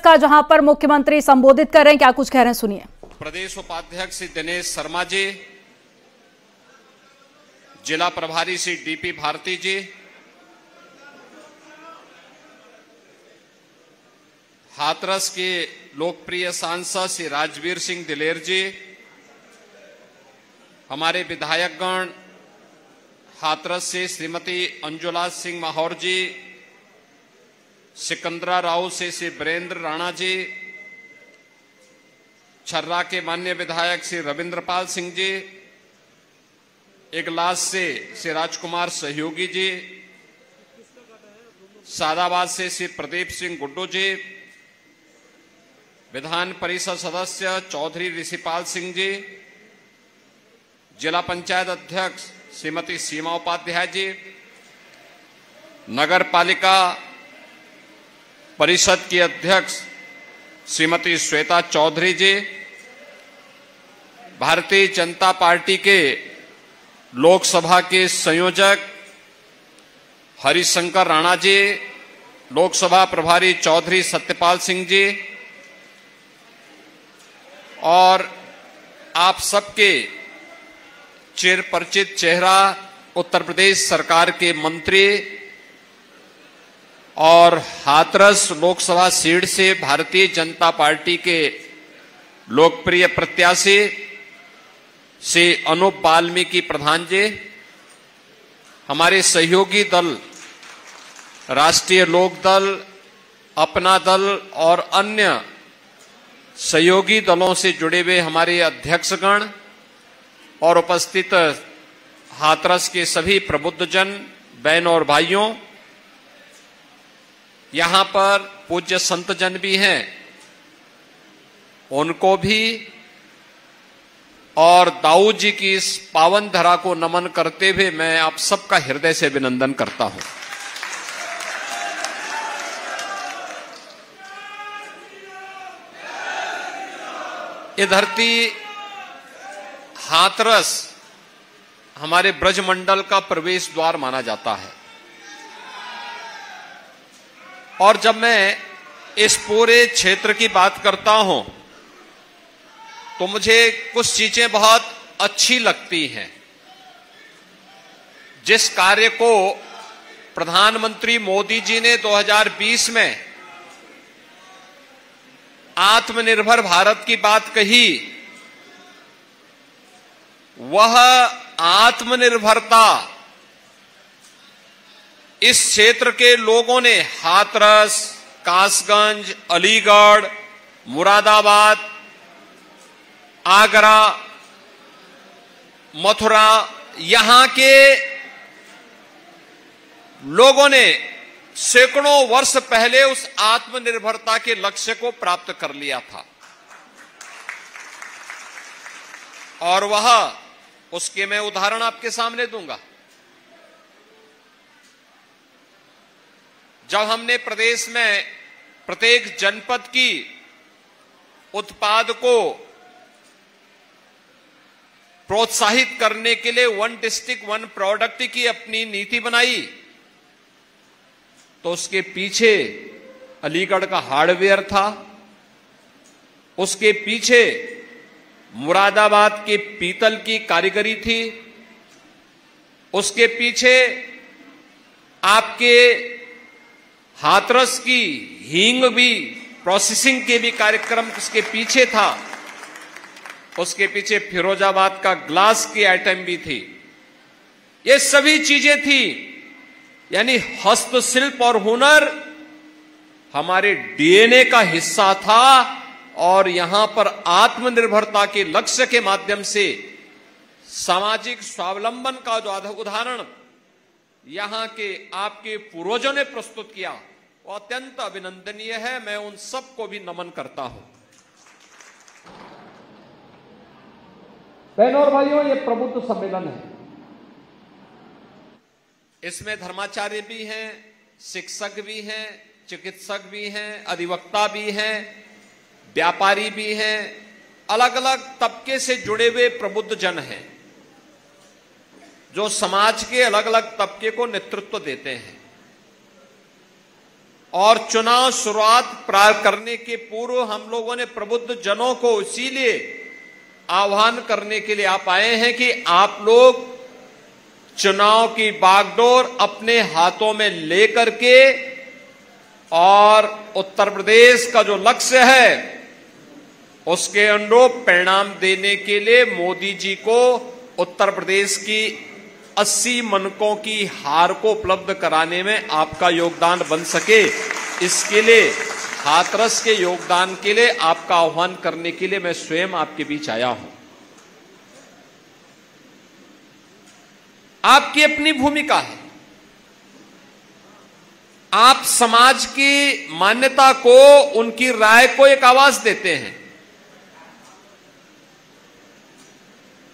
का, जहां पर मुख्यमंत्री संबोधित कर रहे हैं। क्या कुछ कह रहे हैं, सुनिए। प्रदेश उपाध्यक्ष श्री दिनेश शर्मा जी, जिला प्रभारी श्री डीपी भारती जी, हाथरस के लोकप्रिय सांसद श्री राजवीर सिंह दिलेर जी, हमारे विधायकगण हाथरस से श्रीमती अंजुला सिंह माहौर जी, सिकंदरा राव से श्री वीरेंद्र राणा जी, छर्रा के माननीय विधायक श्री रविंद्रपाल सिंह जी, इगलास से श्री राजकुमार सहयोगी जी, सादाबाद से श्री प्रदीप सिंह गुड्डू जी, विधान परिषद सदस्य चौधरी ऋषिपाल सिंह जी, जिला पंचायत अध्यक्ष श्रीमती सीमा उपाध्याय जी, नगर पालिका परिषद की अध्यक्ष श्रीमती श्वेता चौधरी जी, भारतीय जनता पार्टी के लोकसभा के संयोजक हरिशंकर राणा जी, लोकसभा प्रभारी चौधरी सत्यपाल सिंह जी और आप सबके चिरपरिचित चेहरा उत्तर प्रदेश सरकार के मंत्री और हाथरस लोकसभा सीट से भारतीय जनता पार्टी के लोकप्रिय प्रत्याशी श्री अनूप वाल्मीकि प्रधान जी, हमारे सहयोगी दल राष्ट्रीय लोक दल, अपना दल और अन्य सहयोगी दलों से जुड़े हुए हमारे अध्यक्षगण और उपस्थित हाथरस के सभी प्रबुद्धजन, बहन और भाइयों, यहां पर पूज्य संतजन भी हैं, उनको भी और दाऊद जी की इस पावन धरा को नमन करते हुए मैं आप सबका हृदय से अभिनंदन करता हूं। ये धरती हाथरस हमारे ब्रजमंडल का प्रवेश द्वार माना जाता है और जब मैं इस पूरे क्षेत्र की बात करता हूं तो मुझे कुछ चीजें बहुत अच्छी लगती हैं। जिस कार्य को प्रधानमंत्री मोदी जी ने 2020 में आत्मनिर्भर भारत की बात कही, वह आत्मनिर्भरता इस क्षेत्र के लोगों ने हाथरस, कासगंज, अलीगढ़, मुरादाबाद, आगरा, मथुरा, यहां के लोगों ने सैकड़ों वर्ष पहले उस आत्मनिर्भरता के लक्ष्य को प्राप्त कर लिया था और वह उसके मैं उदाहरण आपके सामने दूंगा। जब हमने प्रदेश में प्रत्येक जनपद की उत्पाद को प्रोत्साहित करने के लिए वन डिस्ट्रिक्ट वन प्रोडक्ट की अपनी नीति बनाई, तो उसके पीछे अलीगढ़ का हार्डवेयर था, उसके पीछे मुरादाबाद के पीतल की कारीगरी थी, उसके पीछे आपके हाथरस की हींग भी प्रोसेसिंग के भी कार्यक्रम उसके पीछे था, उसके पीछे फिरोजाबाद का ग्लास की आइटम भी थी। ये सभी चीजें थी, यानी हस्तशिल्प और हुनर हमारे डीएनए का हिस्सा था और यहां पर आत्मनिर्भरता के लक्ष्य के माध्यम से सामाजिक स्वावलंबन का जो उदाहरण यहां के आपके पूर्वजों ने प्रस्तुत किया वो अत्यंत अभिनंदनीय है। मैं उन सबको भी नमन करता हूं। बहनों और भाइयों, ये प्रबुद्ध सम्मेलन है, इसमें धर्माचार्य भी हैं, शिक्षक भी हैं, चिकित्सक भी हैं, अधिवक्ता भी हैं, व्यापारी भी हैं, अलग अलग तबके से जुड़े हुए प्रबुद्ध जन हैं जो समाज के अलग अलग तबके को नेतृत्व देते हैं। और चुनाव शुरुआत प्रारंभ करने के पूर्व हम लोगों ने प्रबुद्ध जनों को इसीलिए आह्वान करने के लिए आप आए हैं कि आप लोग चुनाव की बागडोर अपने हाथों में लेकर के और उत्तर प्रदेश का जो लक्ष्य है उसके अनुरूप परिणाम देने के लिए मोदी जी को उत्तर प्रदेश की 80 मनकों की हार को उपलब्ध कराने में आपका योगदान बन सके, इसके लिए हाथरस के योगदान के लिए आपका आह्वान करने के लिए मैं स्वयं आपके बीच आया हूं। आपकी अपनी भूमिका है, आप समाज की मान्यता को, उनकी राय को एक आवाज देते हैं,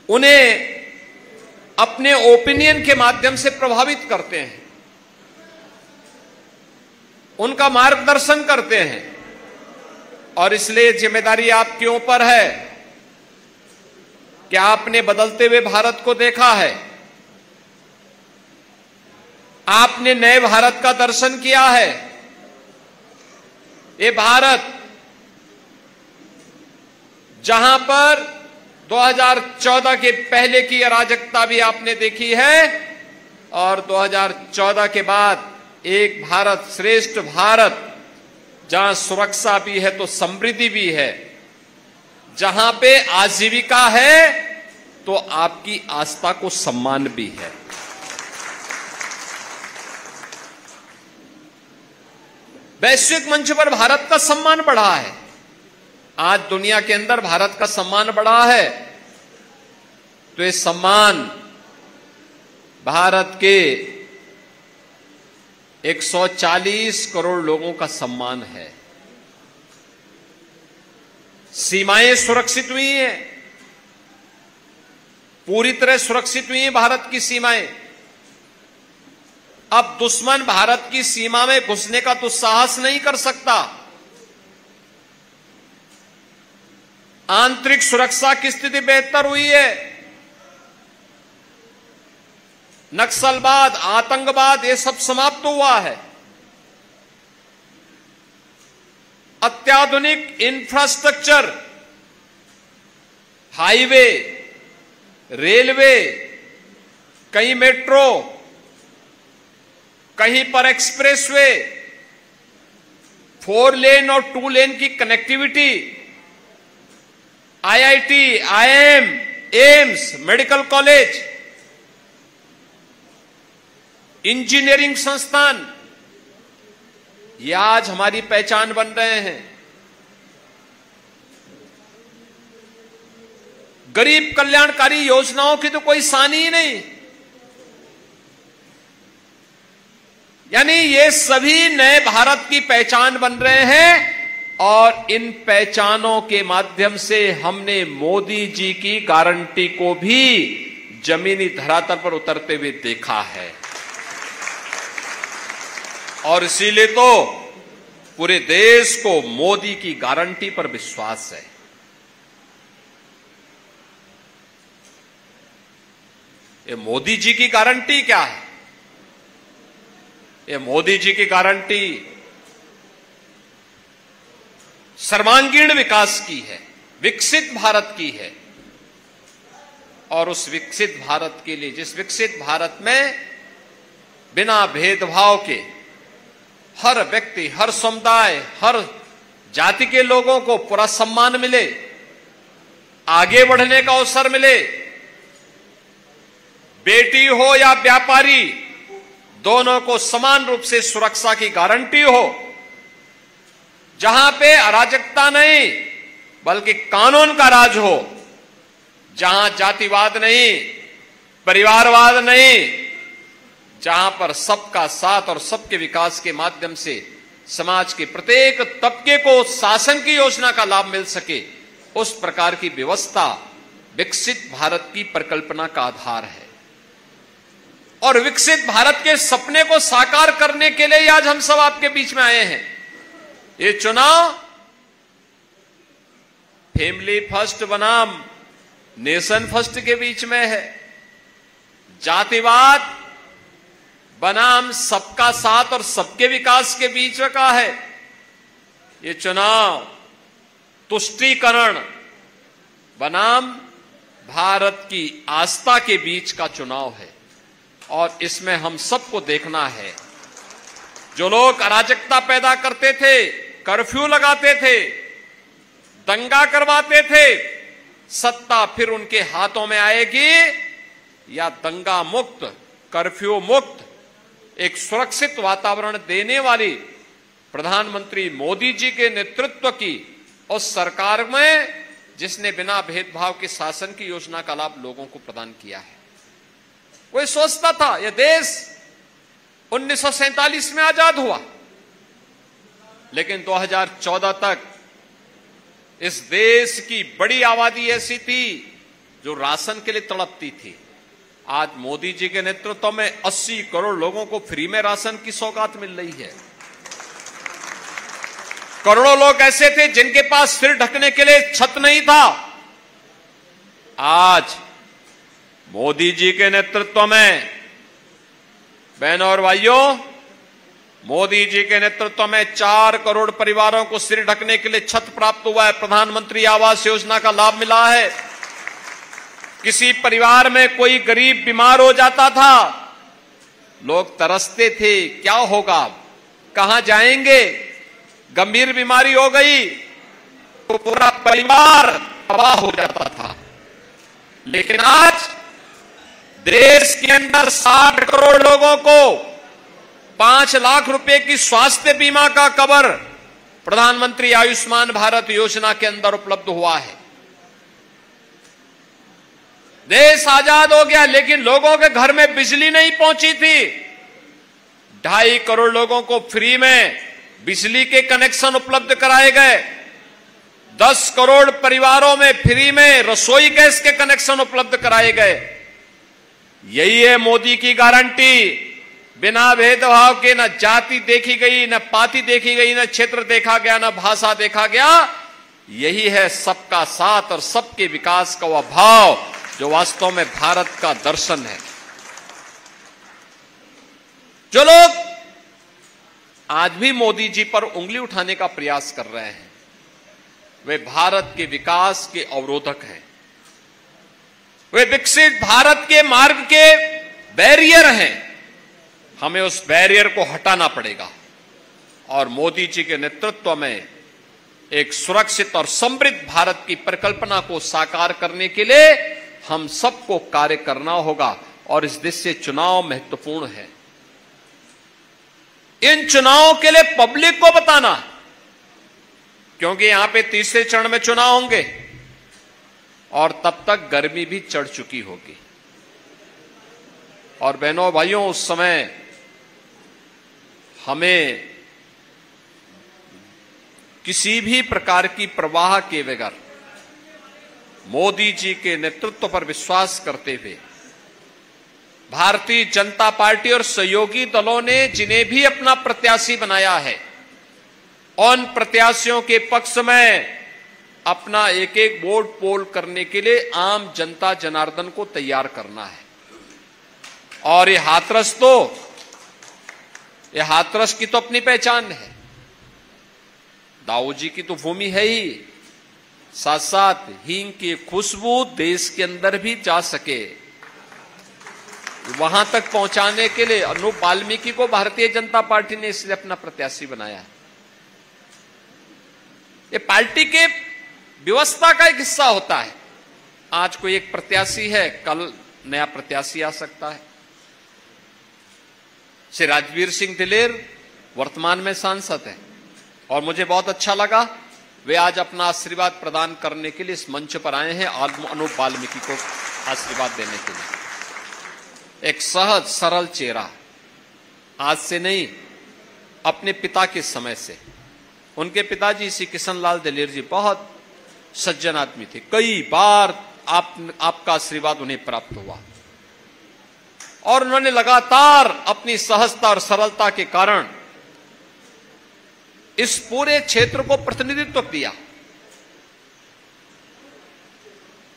उन्हें अपने ओपिनियन के माध्यम से प्रभावित करते हैं, उनका मार्गदर्शन करते हैं, और इसलिए जिम्मेदारी आपके ऊपर है कि आपने बदलते हुए भारत को देखा है, आपने नए भारत का दर्शन किया है। ये भारत जहां पर 2014 के पहले की अराजकता भी आपने देखी है और 2014 के बाद एक भारत श्रेष्ठ भारत, जहां सुरक्षा भी है तो समृद्धि भी है, जहां पे आजीविका है तो आपकी आस्था को सम्मान भी है। वैश्विक मंच पर भारत का सम्मान बढ़ा है, आज दुनिया के अंदर भारत का सम्मान बढ़ा है, तो ये सम्मान भारत के 140 करोड़ लोगों का सम्मान है। सीमाएं सुरक्षित हुई हैं, पूरी तरह सुरक्षित हुई हैं भारत की सीमाएं। अब दुश्मन भारत की सीमा में घुसने का तो साहस नहीं कर सकता। आंतरिक सुरक्षा की स्थिति बेहतर हुई है, नक्सलवाद, आतंकवाद ये सब समाप्त हुआ है। अत्याधुनिक इंफ्रास्ट्रक्चर, हाईवे, रेलवे, कहीं मेट्रो, कहीं पर एक्सप्रेसवे, 4 लेन और 2 लेन की connectivity, IIT, IIM, AIIMS, medical college, engineering संस्थान, ये आज हमारी पहचान बन रहे हैं। गरीब कल्याणकारी योजनाओं की तो कोई सानी ही नहीं, यानी ये सभी नए भारत की पहचान बन रहे हैं, और इन पहचानों के माध्यम से हमने मोदी जी की गारंटी को भी जमीनी धरातल पर उतरते हुए देखा है। और इसीलिए तो पूरे देश को मोदी की गारंटी पर विश्वास है। ये मोदी जी की गारंटी क्या है? ये मोदी जी की गारंटी सर्वांगीण विकास की है, विकसित भारत की है। और उस विकसित भारत के लिए, जिस विकसित भारत में बिना भेदभाव के हर व्यक्ति, हर समुदाय, हर जाति के लोगों को पूरा सम्मान मिले, आगे बढ़ने का अवसर मिले, बेटी हो या व्यापारी, दोनों को समान रूप से सुरक्षा की गारंटी हो, जहां पे अराजकता नहीं बल्कि कानून का राज हो, जहां जातिवाद नहीं, परिवारवाद नहीं, जहां पर सबका साथ और सबके विकास के माध्यम से समाज के प्रत्येक तबके को शासन की योजना का लाभ मिल सके, उस प्रकार की व्यवस्था विकसित भारत की परिकल्पना का आधार है। और विकसित भारत के सपने को साकार करने के लिए आज हम सब आपके बीच में आए हैं। ये चुनाव फैमिली फर्स्ट बनाम नेशन फर्स्ट के बीच में है। जातिवाद, बनाम सबका साथ और सबके विकास के बीच का है। ये चुनाव तुष्टीकरण बनाम भारत की आस्था के बीच का चुनाव है और इसमें हम सबको देखना है। जो लोग अराजकता पैदा करते थे, कर्फ्यू लगाते थे, दंगा करवाते थे, सत्ता फिर उनके हाथों में आएगी या दंगा मुक्त, कर्फ्यू मुक्त, एक सुरक्षित वातावरण देने वाली प्रधानमंत्री मोदी जी के नेतृत्व की उस सरकार में जिसने बिना भेदभाव के शासन की योजना का लाभ लोगों को प्रदान किया है। कोई सोचता था यह देश 1947 में आजाद हुआ, लेकिन 2014 तक इस देश की बड़ी आबादी ऐसी थी जो राशन के लिए तड़पती थी। आज मोदी जी के नेतृत्व में 80 करोड़ लोगों को फ्री में राशन की सौगात मिल रही है। करोड़ों लोग ऐसे थे जिनके पास सिर ढकने के लिए छत नहीं था। आज मोदी जी के नेतृत्व में, बहनों और भाइयों, मोदी जी के नेतृत्व में 4 करोड़ परिवारों को सिर ढकने के लिए छत प्राप्त हुआ है। प्रधानमंत्री आवास योजना का लाभ मिला है। किसी परिवार में कोई गरीब बीमार हो जाता था, लोग तरसते थे, क्या होगा, कहां जाएंगे, गंभीर बीमारी हो गई तो पूरा परिवार तबाह हो जाता था। लेकिन आज देश के अंदर 60 करोड़ लोगों को 5 लाख रुपए की स्वास्थ्य बीमा का कवर प्रधानमंत्री आयुष्मान भारत योजना के अंदर उपलब्ध हुआ है। देश आजाद हो गया, लेकिन लोगों के घर में बिजली नहीं पहुंची थी। 2.5 करोड़ लोगों को फ्री में बिजली के कनेक्शन उपलब्ध कराए गए। 10 करोड़ परिवारों में फ्री में रसोई गैस के कनेक्शन उपलब्ध कराए गए। यही है मोदी की गारंटी। बिना भेदभाव के न जाति देखी गई, न पाति देखी गई, न क्षेत्र देखा गया, न भाषा देखा गया। यही है सबका साथ और सबके विकास का वह भाव जो वास्तव में भारत का दर्शन है। जो लोग आज भी मोदी जी पर उंगली उठाने का प्रयास कर रहे हैं, वे भारत के विकास के अवरोधक हैं। वे विकसित भारत के मार्ग के बैरियर हैं। हमें उस बैरियर को हटाना पड़ेगा और मोदी जी के नेतृत्व में एक सुरक्षित और समृद्ध भारत की परिकल्पना को साकार करने के लिए हम सबको कार्य करना होगा और इस देश से चुनाव महत्वपूर्ण है। इन चुनावों के लिए पब्लिक को बताना, क्योंकि यहां पे तीसरे चरण में चुनाव होंगे और तब तक गर्मी भी चढ़ चुकी होगी। और बहनों भाइयों, उस समय हमें किसी भी प्रकार की परवाह के बगैर मोदी जी के नेतृत्व पर विश्वास करते हुए भारतीय जनता पार्टी और सहयोगी दलों ने जिन्हें भी अपना प्रत्याशी बनाया है, उन प्रत्याशियों के पक्ष में अपना एक एक वोट पोल करने के लिए आम जनता जनार्दन को तैयार करना है। और ये हाथरस की तो अपनी पहचान है। दाऊ जी की तो भूमि है ही, साथ साथ हींग की खुशबू देश के अंदर भी जा सके, वहां तक पहुंचाने के लिए अनूप वाल्मीकि को भारतीय जनता पार्टी ने इसलिए अपना प्रत्याशी बनाया। ये पार्टी के व्यवस्था का एक हिस्सा होता है। आज कोई एक प्रत्याशी है, कल नया प्रत्याशी आ सकता है। श्री राजवीर सिंह दिलेर वर्तमान में सांसद है और मुझे बहुत अच्छा लगा वे आज अपना आशीर्वाद प्रदान करने के लिए इस मंच पर आए हैं, अनूप वाल्मीकि को आशीर्वाद देने के लिए। एक सहज सरल चेहरा, आज से नहीं, अपने पिता के समय से। उनके पिताजी श्री किशनलाल दिलेर जी बहुत सज्जन आदमी थे। कई बार आपका आशीर्वाद उन्हें प्राप्त हुआ और उन्होंने लगातार अपनी सहजता और सरलता के कारण इस पूरे क्षेत्र को प्रतिनिधित्व दिया।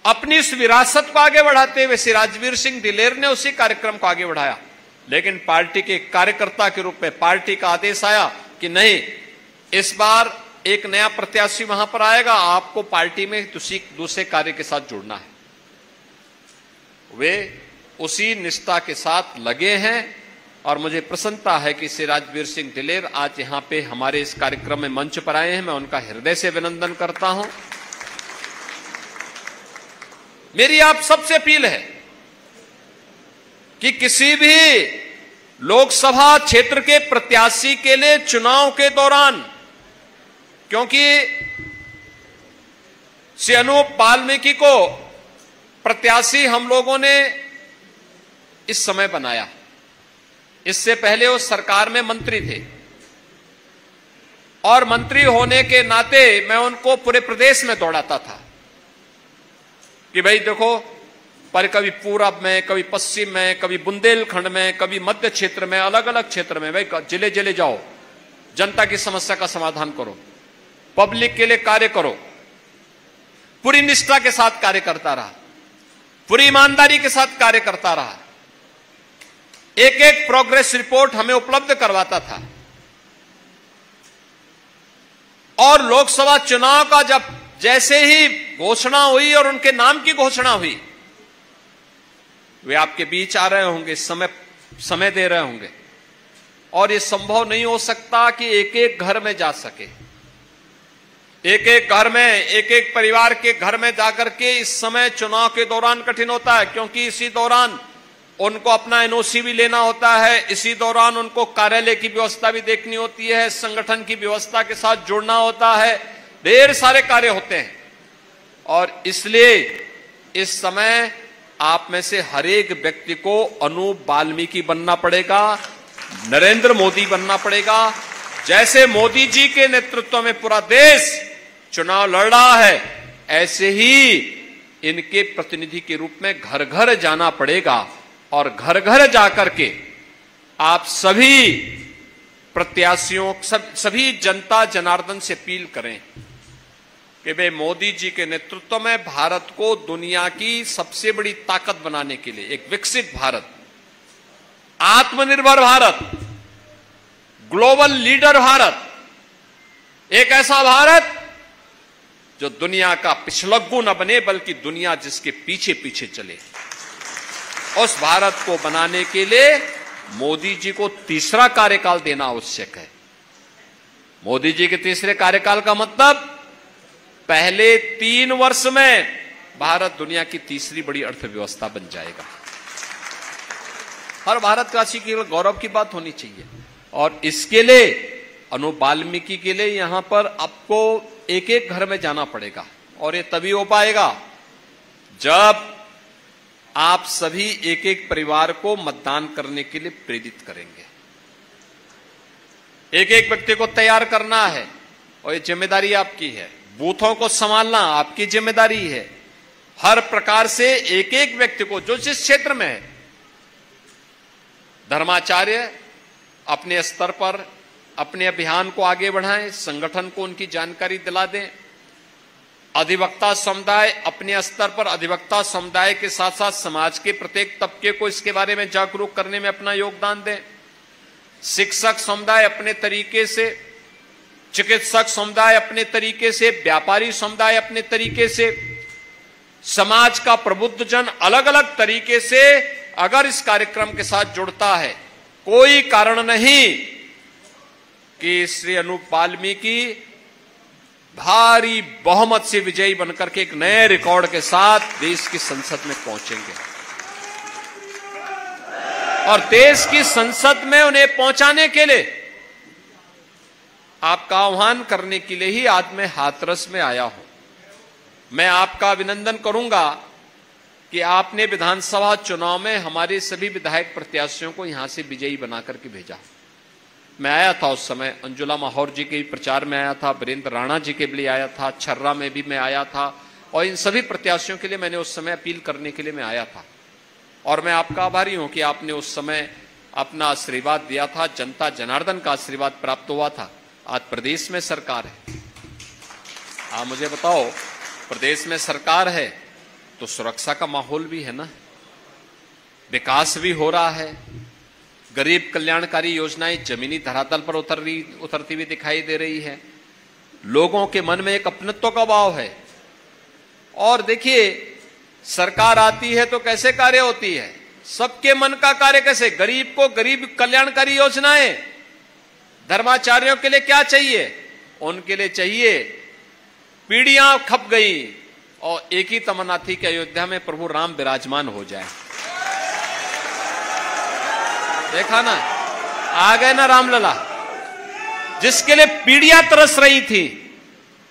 अपनी इस विरासत को आगे बढ़ाते हुए श्री राजवीर सिंह दिलेर ने उसी कार्यक्रम को आगे बढ़ाया लेकिन पार्टी के कार्यकर्ता के रूप में पार्टी का आदेश आया कि नहीं, इस बार एक नया प्रत्याशी वहां पर आएगा, आपको पार्टी में दूसरे कार्य के साथ जुड़ना है। वे उसी निष्ठा के साथ लगे हैं और मुझे प्रसन्नता है कि श्री राजवीर सिंह दिलेर आज यहां पे हमारे इस कार्यक्रम में मंच पर आए हैं। मैं उनका हृदय से अभिनंदन करता हूं। मेरी आप सबसे अपील है कि किसी भी लोकसभा क्षेत्र के प्रत्याशी के लिए चुनाव के दौरान, क्योंकि श्री अनूप वाल्मीकि को प्रत्याशी हम लोगों ने इस समय बनाया, इससे पहले वो सरकार में मंत्री थे और मंत्री होने के नाते मैं उनको पूरे प्रदेश में दौड़ाता था कि भाई देखो, पर कभी पूरब में, कभी पश्चिम में, कभी बुंदेलखंड में, कभी मध्य क्षेत्र में, अलग अलग क्षेत्र में, भाई जिले जिले जाओ, जनता की समस्या का समाधान करो, पब्लिक के लिए कार्य करो। पूरी निष्ठा के साथ कार्य करता रहा, पूरी ईमानदारी के साथ कार्य करता रहा, एक एक प्रोग्रेस रिपोर्ट हमें उपलब्ध करवाता था। और लोकसभा चुनाव का जब जैसे ही घोषणा हुई और उनके नाम की घोषणा हुई, वे आपके बीच आ रहे होंगे, समय दे रहे होंगे। और यह संभव नहीं हो सकता कि एक एक घर में जा सके, एक एक घर में, एक एक परिवार के घर में जाकर के इस समय चुनाव के दौरान कठिन होता है, क्योंकि इसी दौरान उनको अपना एनओसी भी लेना होता है, इसी दौरान उनको कार्यालय की व्यवस्था भी देखनी होती है, संगठन की व्यवस्था के साथ जुड़ना होता है, ढेर सारे कार्य होते हैं। और इसलिए इस समय आप में से हर एक व्यक्ति को अनूप वाल्मीकि बनना पड़ेगा, नरेंद्र मोदी बनना पड़ेगा। जैसे मोदी जी के नेतृत्व में पूरा देश चुनाव लड़ रहा है, ऐसे ही इनके प्रतिनिधि के रूप में घर घर जाना पड़ेगा और घर घर जाकर के आप सभी प्रत्याशियों, सभी जनता जनार्दन से अपील करें कि वे मोदी जी के नेतृत्व में भारत को दुनिया की सबसे बड़ी ताकत बनाने के लिए एक विकसित भारत, आत्मनिर्भर भारत, ग्लोबल लीडर भारत, एक ऐसा भारत जो दुनिया का पिछलग्गू न बने बल्कि दुनिया जिसके पीछे पीछे चले, उस भारत को बनाने के लिए मोदी जी को तीसरा कार्यकाल देना आवश्यक है। मोदी जी के तीसरे कार्यकाल का मतलब पहले 3 वर्ष में भारत दुनिया की तीसरी बड़ी अर्थव्यवस्था बन जाएगा। हर भारतवासी के लिए गौरव की बात होनी चाहिए। और इसके लिए अनूप वाल्मीकि के लिए यहां पर आपको एक एक घर में जाना पड़ेगा, और ये तभी हो पाएगा जब आप सभी एक एक परिवार को मतदान करने के लिए प्रेरित करेंगे। एक एक व्यक्ति को तैयार करना है और ये जिम्मेदारी आपकी है। बूथों को संभालना आपकी जिम्मेदारी है। हर प्रकार से एक एक व्यक्ति को जो जिस क्षेत्र में है, धर्माचार्य अपने स्तर पर अपने अभियान को आगे बढ़ाएं, संगठन को उनकी जानकारी दिला दें। अधिवक्ता समुदाय अपने स्तर पर अधिवक्ता समुदाय के साथ साथ समाज के प्रत्येक तबके को इसके बारे में जागरूक करने में अपना योगदान दें। शिक्षक समुदाय अपने तरीके से, चिकित्सक समुदाय अपने तरीके से, व्यापारी समुदाय अपने तरीके से, समाज का प्रबुद्ध जन अलग अलग तरीके से अगर इस कार्यक्रम के साथ जुड़ता है, कोई कारण नहीं कि श्री अनूप वाल्मीकि भारी बहुमत से विजयी बनकर के एक नए रिकॉर्ड के साथ देश की संसद में पहुंचेंगे। और देश की संसद में उन्हें पहुंचाने के लिए आपका आह्वान करने के लिए ही आज मैं हाथरस में आया हूं। मैं आपका अभिनंदन करूंगा कि आपने विधानसभा चुनाव में हमारे सभी विधायक प्रत्याशियों को यहां से विजयी बनाकर के भेजा। मैं आया था उस समय, अंजुला माहौर जी के प्रचार में आया था, वीरेंद्र राणा जी के लिए आया था, छर्रा में भी मैं आया था, और इन सभी प्रत्याशियों के लिए मैंने उस समय अपील करने के लिए मैं आया था। और मैं आपका आभारी हूं कि आपने उस समय अपना आशीर्वाद दिया था, जनता जनार्दन का आशीर्वाद प्राप्त हुआ था। आज प्रदेश में सरकार है। आप मुझे बताओ, प्रदेश में सरकार है तो सुरक्षा का माहौल भी है ना, विकास भी हो रहा है, गरीब कल्याणकारी योजनाएं जमीनी धरातल पर उतरती हुई दिखाई दे रही है। लोगों के मन में एक अपनत्व का भाव है। और देखिए, सरकार आती है तो कैसे कार्य होती है, सबके मन का कार्य कैसे, गरीब को गरीब कल्याणकारी योजनाएं। धर्माचार्यों के लिए क्या चाहिए, उनके लिए चाहिए, पीढ़ियां खप गई और एक ही तमन्ना थी कि अयोध्या में प्रभु राम विराजमान हो जाए। देखा ना, आ गए ना रामलला, जिसके लिए पीढ़ियां तरस रही थी,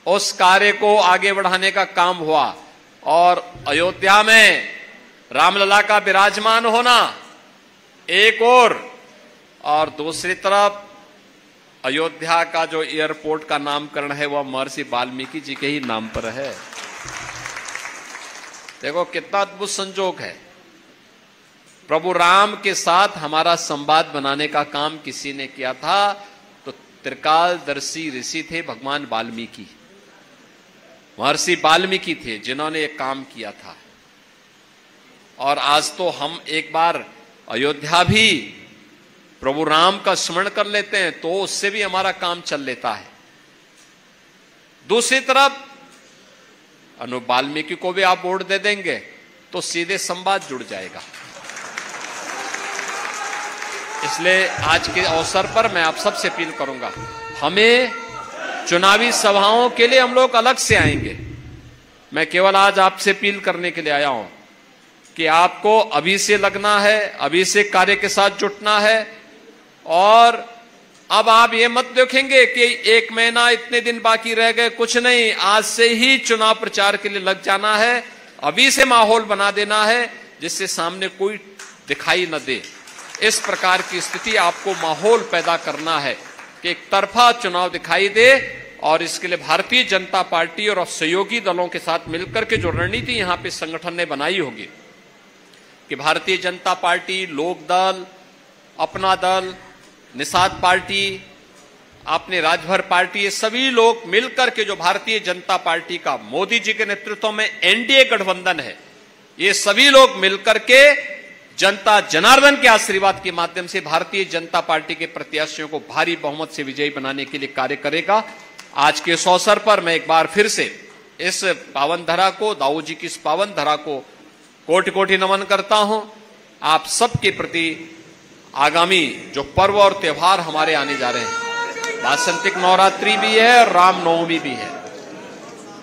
उस कार्य को आगे बढ़ाने का काम हुआ। और अयोध्या में रामलला का विराजमान होना एक और दूसरी तरफ अयोध्या का जो एयरपोर्ट का नामकरण है वह महर्षि वाल्मीकि जी के ही नाम पर है। देखो कितना अद्भुत संजोग है। प्रभु राम के साथ हमारा संवाद बनाने का काम किसी ने किया था तो त्रिकालदर्शी ऋषि थे भगवान वाल्मीकि। महर्षि वाल्मीकि थे जिन्होंने यह काम किया था। और आज तो हम एक बार अयोध्या भी प्रभु राम का स्मरण कर लेते हैं तो उससे भी हमारा काम चल लेता है। दूसरी तरफ अनु वाल्मीकि को भी आप वोट दे देंगे तो सीधे संवाद जुड़ जाएगा। इसलिए आज के अवसर पर मैं आप सबसे अपील करूंगा, हमें चुनावी सभाओं के लिए हम लोग अलग से आएंगे। मैं केवल आज आपसे अपील करने के लिए आया हूं कि आपको अभी से लगना है, अभी से कार्य के साथ जुटना है। और अब आप ये मत देखेंगे कि 1 महीना इतने दिन बाकी रह गए, कुछ नहीं, आज से ही चुनाव प्रचार के लिए लग जाना है। अभी से माहौल बना देना है जिससे सामने कोई दिखाई न दे। इस प्रकार की स्थिति आपको माहौल पैदा करना है कि एक तरफा चुनाव दिखाई दे। और इसके लिए भारतीय जनता पार्टी और सहयोगी दलों के साथ मिलकर के जो रणनीति यहां पे संगठन ने बनाई होगी कि भारतीय जनता पार्टी, लोक दल, अपना दल, निषाद पार्टी, आपने राजभर पार्टी, ये सभी लोग मिलकर के जो भारतीय जनता पार्टी का मोदी जी के नेतृत्व में एनडीए गठबंधन है, ये सभी लोग मिलकर के जनता जनार्दन के आशीर्वाद के माध्यम से भारतीय जनता पार्टी के प्रत्याशियों को भारी बहुमत से विजयी बनाने के लिए कार्य करेगा। आज के इस अवसर पर मैं एक बार फिर से इस पावन धरा को, दाऊ जी की इस पावन धरा को कोटि कोटि नमन करता हूं। आप सबके प्रति आगामी जो पर्व और त्योहार हमारे आने जा रहे हैं, वासंतिक नवरात्रि भी है और रामनवमी भी है,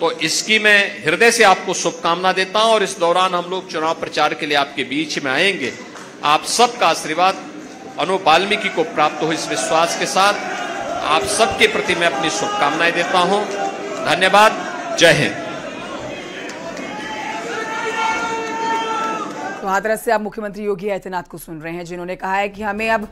तो इसकी मैं हृदय से आपको शुभकामना देता हूं। और इस दौरान हम लोग चुनाव प्रचार के लिए आपके बीच में आएंगे। आप सबका आशीर्वाद अनु वाल्मीकि को प्राप्त हो, इस विश्वास के साथ आप सबके प्रति मैं अपनी शुभकामनाएं देता हूं। धन्यवाद। जय हिंद। तो हाथरस से आप मुख्यमंत्री योगी आदित्यनाथ को सुन रहे हैं, जिन्होंने कहा है कि हमें अब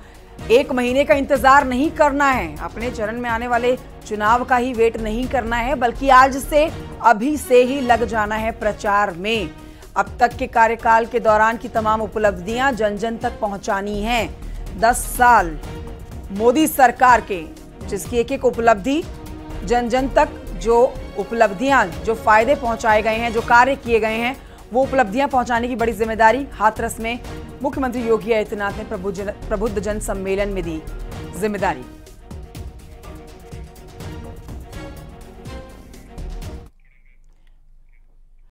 1 महीने का इंतजार नहीं करना है, अपने चरण में आने वाले चुनाव का ही वेट नहीं करना है, बल्कि आज से अभी से ही लग जाना है प्रचार में। अब तक के कार्यकाल के दौरान की तमाम उपलब्धियां जन जन तक पहुंचानी हैं। 10 साल मोदी सरकार के, जिसकी एक एक उपलब्धि जन जन तक, जो उपलब्धियां, जो फायदे पहुंचाए गए हैं, जो कार्य किए गए हैं, वो उपलब्धियां पहुंचाने की बड़ी जिम्मेदारी हाथरस में मुख्यमंत्री योगी आदित्यनाथ ने प्रबुद्ध जन सम्मेलन में दी जिम्मेदारी।